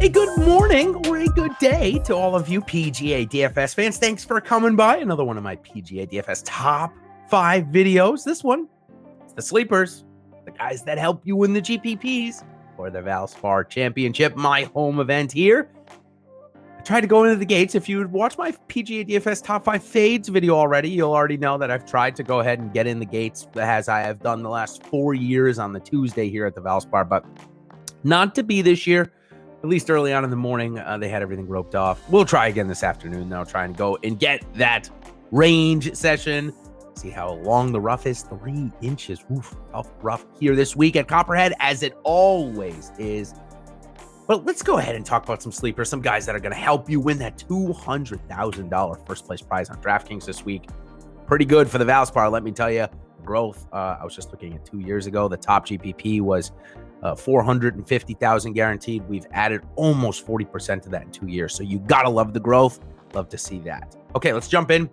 A good morning or a good day to all of you PGA DFS fans. Thanks for coming by. Another one of my PGA DFS top 5 videos. This one, it's the sleepers, the guys that help you win the GPPs or the Valspar Championship, my home event here. I tried to go into the gates. If you watch my PGA DFS top 5 fades video already, you'll already know that I've tried to go ahead and get in the gates as I have done the last 4 years on the Tuesday here at the Valspar, but not to be this year. At least early on in the morning, they had everything roped off. We'll try again this afternoon, though, try and go and get that range session. See how long the rough is. 3 inches. Oof, tough rough here this week at Copperhead, as it always is. But let's go ahead and talk about some sleepers, some guys that are going to help you win that $200,000 first place prize on DraftKings this week. Pretty good for the Valspar, let me tell you. Growth, I was just looking at 2 years ago. The top GPP was 450,000 guaranteed. We've added almost 40% to that in 2 years. So you gotta love the growth. Love to see that. Okay, let's jump in.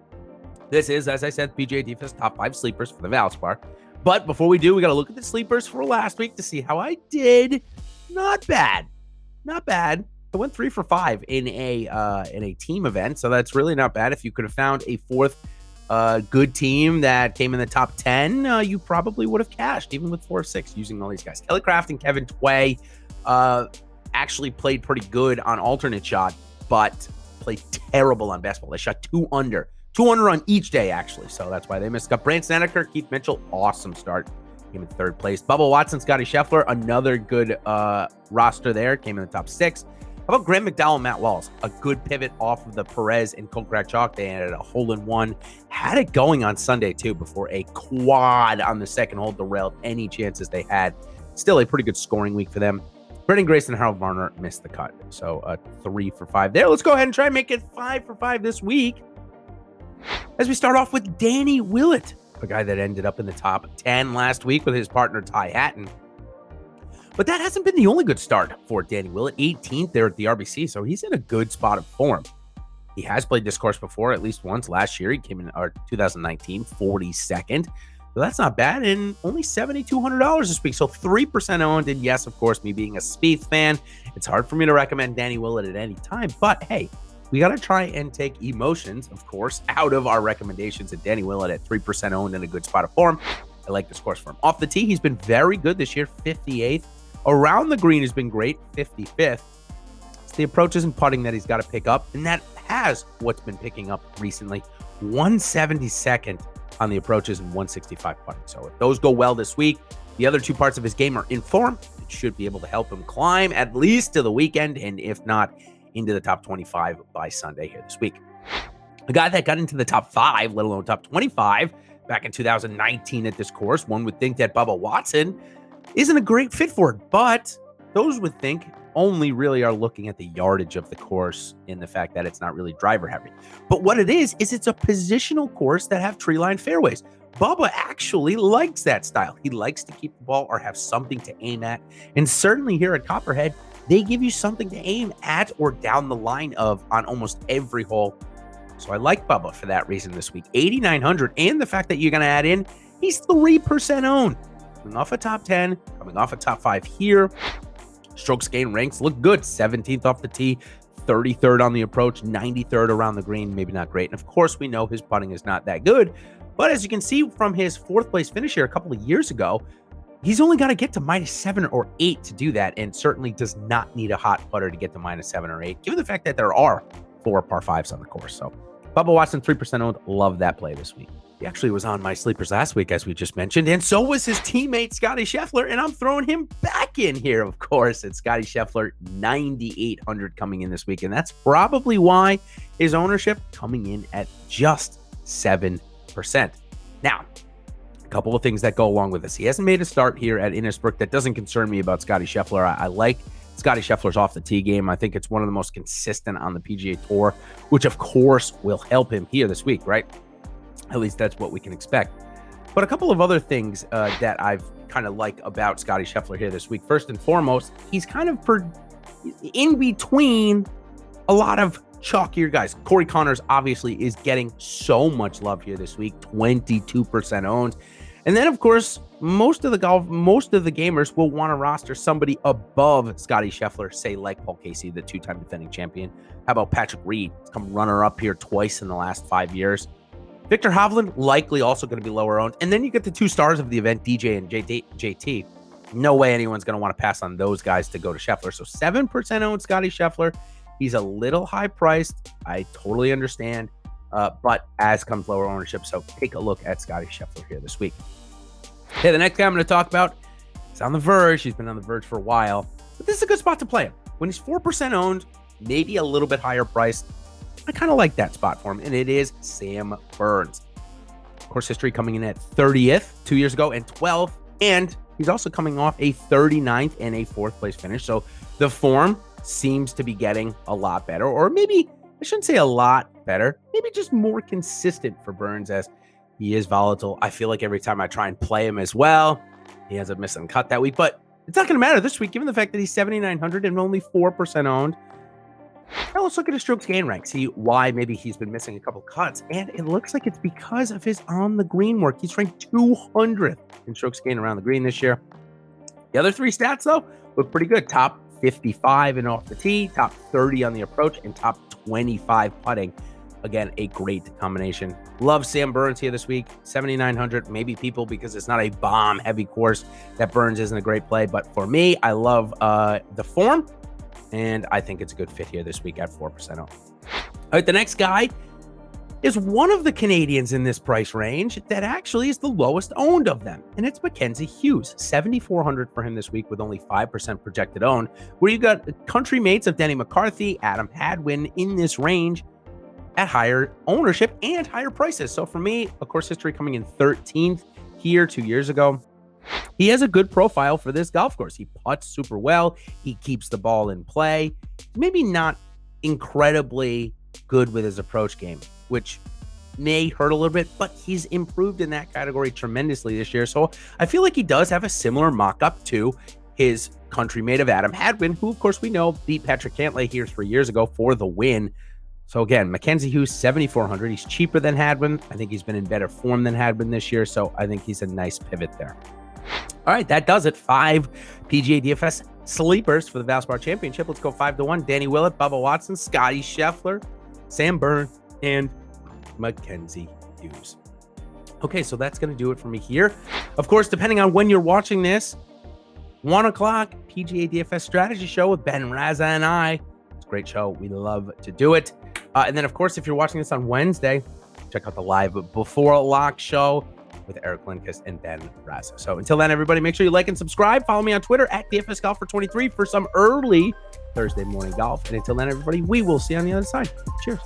This is, as I said, PGA DFS top 5 sleepers for the Valspar. But before we do, we gotta look at the sleepers for last week to see how I did. Not bad. Not bad. I went 3 for 5 in a team event, so that's really not bad. If you could have found a fourth good team that came in the top 10, you probably would have cashed, even with 4 of 6 using all these guys. Kelly Craft and Kevin Tway actually played pretty good on alternate shot, but played terrible on best ball. They shot 2 under on each day, actually, so that's why they missed up. Brant Snedeker, Keith Mitchell, awesome start. Came in 3rd place. Bubba Watson, Scottie Scheffler, another good roster there. Came in the top 6. How about Graham McDowell and Matt Walls? A good pivot off of the Perez and Kokrak Chalk. They added a hole-in-one. Had it going on Sunday, too, before a quad on the second hole derailed any chances they had. Still a pretty good scoring week for them. Brendan Grace and Harold Varner missed the cut. So 3 for 5 there. Let's go ahead and try and make it 5 for 5 this week. As we start off with Danny Willett, a guy that ended up in the top 10 last week with his partner Ty Hatton. But that hasn't been the only good start for Danny Willett. 18th there at the RBC, so he's in a good spot of form. He has played this course before, at least once last year. He came in 2019, 42nd. So that's not bad, and only $7,200 this week, so 3% owned. And yes, of course, me being a Spieth fan, it's hard for me to recommend Danny Willett at any time. But hey, we got to try and take emotions, of course, out of our recommendations. And Danny Willett at 3% owned in a good spot of form. I like this course for him. Off the tee, he's been very good this year, 58th. Around the green has been great, 55th. It's the approaches and putting that he's got to pick up, and that has what's been picking up recently. 172nd on the approaches and 165 putting. So if those go well this week, the other 2 parts of his game are in form. It should be able to help him climb at least to the weekend, and if not, into the top 25 by Sunday here this week. A guy that got into the top 5, let alone top 25, back in 2019 at this course, one would think that Bubba Watson isn't a great fit for it, but those would think only really are looking at the yardage of the course in the fact that it's not really driver heavy. But what it is it's a positional course that have tree line fairways. Bubba actually likes that style. He likes to keep the ball or have something to aim at. And certainly here at Copperhead, they give you something to aim at or down the line of on almost every hole. So I like Bubba for that reason this week. 8,900, and the fact that you're going to add in, he's 3% owned. Coming off a top 10, coming off a top 5 here. Strokes gain ranks look good. 17th off the tee, 33rd on the approach, 93rd around the green. Maybe not great. And of course, we know his putting is not that good. But as you can see from his 4th place finish here a couple of years ago, he's only got to get to -7 or 8 to do that, and certainly does not need a hot putter to get to -7 or 8, given the fact that there are 4 par 5s on the course. So Bubba Watson, 3% owned. Love that play this week. He actually was on my sleepers last week, as we just mentioned, and so was his teammate, Scottie Scheffler, and I'm throwing him back in here, of course. It's Scottie Scheffler, 9,800 coming in this week, and that's probably why his ownership coming in at just 7%. Now, a couple of things that go along with this. He hasn't made a start here at Innisbrook. That doesn't concern me about Scottie Scheffler. I like Scottie Scheffler's off the tee game. I think it's one of the most consistent on the PGA Tour, which of course will help him here this week, right? At least that's what we can expect. But a couple of other things that I've kind of like about Scottie Scheffler here this week. First and foremost, he's kind of in between a lot of chalkier guys. Corey Connors obviously is getting so much love here this week, 22% owned. And then, of course, most of the gamers will want to roster somebody above Scottie Scheffler, say like Paul Casey, the two-time defending champion. How about Patrick Reed? He's come runner-up here twice in the last 5 years. Victor Hovland, likely also going to be lower owned. And then you get the two stars of the event, DJ and JT. No way anyone's going to want to pass on those guys to go to Scheffler. So 7% owned Scottie Scheffler. He's a little high priced. I totally understand. But as comes lower ownership. So take a look at Scottie Scheffler here this week. Okay, the next guy I'm going to talk about is on the verge. He's been on the verge for a while. But this is a good spot to play him. When he's 4% owned, maybe a little bit higher priced, I kind of like that spot for him, and it is Sam Burns. Course history coming in at 30th 2 years ago and 12th, and he's also coming off a 39th and a 4th place finish. So the form seems to be getting a lot better, or maybe I shouldn't say a lot better, maybe just more consistent for Burns as he is volatile. I feel like every time I try and play him as well, he has a miss and cut that week, but it's not going to matter this week, given the fact that he's 7,900 and only 4% owned. Now let's look at his strokes gain rank, see why maybe he's been missing a couple cuts. And it looks like it's because of his on the green work. He's ranked 200th in strokes gain around the green this year. The other three stats, though, look pretty good. Top 55 and off the tee, top 30 on the approach, and top 25 putting. Again, a great combination. Love Sam Burns here this week. 7,900. Maybe people, because it's not a bomb-heavy course, that Burns isn't a great play. But for me, I love the form. And I think it's a good fit here this week at 4% off. All right, the next guy is one of the Canadians in this price range that actually is the lowest owned of them. And it's Mackenzie Hughes, 7,400 for him this week with only 5% projected owned, where you got country mates of Denny McCarthy, Adam Hadwin in this range at higher ownership and higher prices. So for me, a course history coming in 13th here 2 years ago. He has a good profile for this golf course. He putts super well. He keeps the ball in play. Maybe not incredibly good with his approach game, which may hurt a little bit, but he's improved in that category tremendously this year. So I feel like he does have a similar mock-up to his countrymate of Adam Hadwin, who, of course, we know beat Patrick Cantlay here 3 years ago for the win. So again, Mackenzie Hughes, 7,400. He's cheaper than Hadwin. I think he's been in better form than Hadwin this year, so I think he's a nice pivot there. All right, that does it. 5 PGA DFS sleepers for the Valspar Championship. Let's go 5-1. Danny Willett, Bubba Watson, Scottie Scheffler, Sam Burns, and Mackenzie Hughes. Okay, so that's going to do it for me here. Of course, depending on when you're watching this, 1 o'clock, PGA DFS Strategy Show with Ben Raza and I. It's a great show. We love to do it. And then, of course, if you're watching this on Wednesday, check out the live Before Lock show with Eric Lindquist and Ben Raza. So until then, everybody, make sure you like and subscribe. Follow me on Twitter at DFS Golfer 23 for some early Thursday morning golf. And until then, everybody, we will see you on the other side. Cheers.